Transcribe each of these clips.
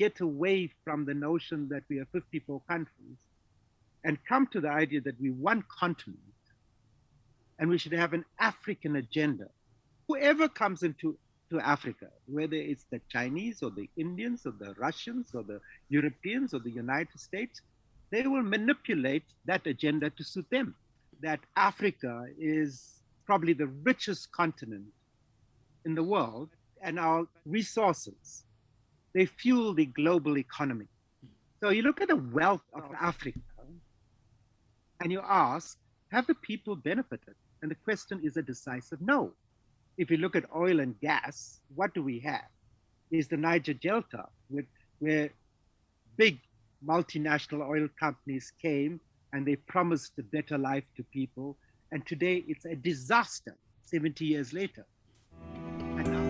get away from the notion that we are 54 countries and come to the idea that we one continent and we should have an African agenda. Whoever comes into Africa, whether it's the Chinese or the Indians or the Russians or the Europeans or the United States, they will manipulate that agenda to suit them. That Africa is probably the richest continent in the world, and our resources, they fuel the global economy. So you look at the wealth of Africa and you ask, have the people benefited? And the question is a decisive no. If you look at oil and gas, what do we have? Is the Niger Delta, where big multinational oil companies came and they promised a better life to people. And today it's a disaster 70 years later. And now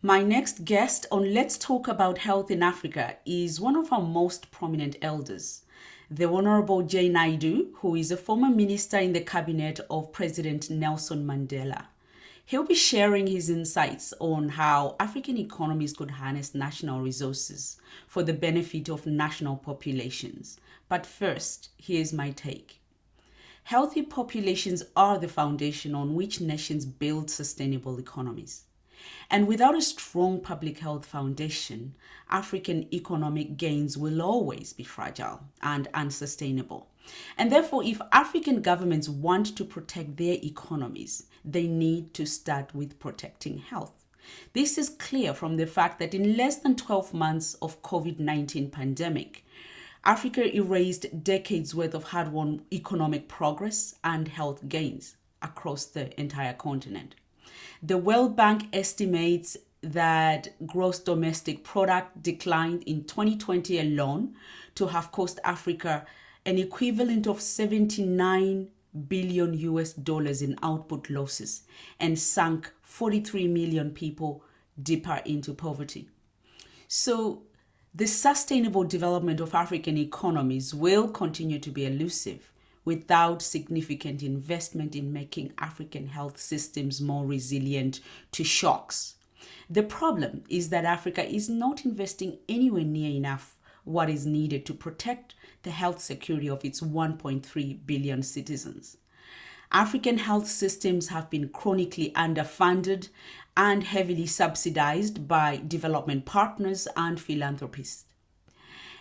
my next guest on Let's Talk About Health in Africa is one of our most prominent elders, the Honorable Jay Naidu, who is a former minister in the cabinet of President Nelson Mandela. He'll be sharing his insights on how African economies could harness national resources for the benefit of national populations. But first, here's my take. Healthy populations are the foundation on which nations build sustainable economies. And without a strong public health foundation, African economic gains will always be fragile and unsustainable. And therefore, if African governments want to protect their economies, they need to start with protecting health. This is clear from the fact that in less than 12 months of COVID-19 pandemic, Africa erased decades worth of hard-won economic progress and health gains across the entire continent. The World Bank estimates that gross domestic product declined in 2020 alone to have cost Africa an equivalent of 79 billion US dollars in output losses and sunk 43 million people deeper into poverty. So the sustainable development of African economies will continue to be elusive without significant investment in making African health systems more resilient to shocks. The problem is that Africa is not investing anywhere near enough what is needed to protect the health security of its 1.3 billion citizens. African health systems have been chronically underfunded and heavily subsidized by development partners and philanthropists.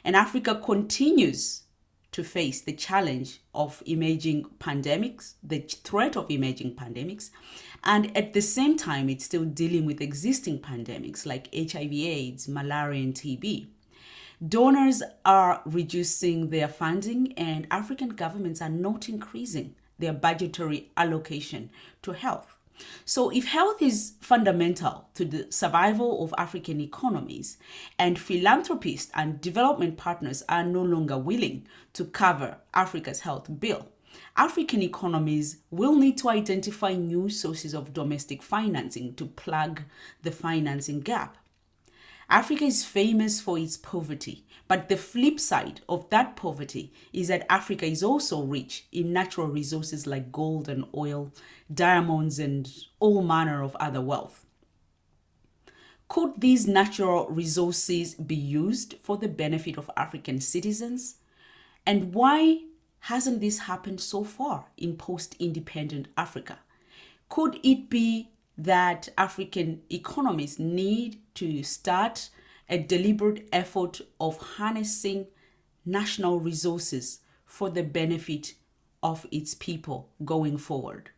And Africa continues to face the challenge of emerging pandemics, the threat of emerging pandemics, and at the same time, it's still dealing with existing pandemics like HIV/AIDS, malaria, and TB. Donors are reducing their funding, and African governments are not increasing their budgetary allocation to health. So if health is fundamental to the survival of African economies, and philanthropists and development partners are no longer willing to cover Africa's health bill, African economies will need to identify new sources of domestic financing to plug the financing gap. Africa is famous for its poverty, but the flip side of that poverty is that Africa is also rich in natural resources like gold and oil, diamonds, and all manner of other wealth. Could these natural resources be used for the benefit of African citizens? And why hasn't this happened so far in post-independent Africa? Could it be that African economies need to start a deliberate effort of harnessing national resources for the benefit of its people going forward?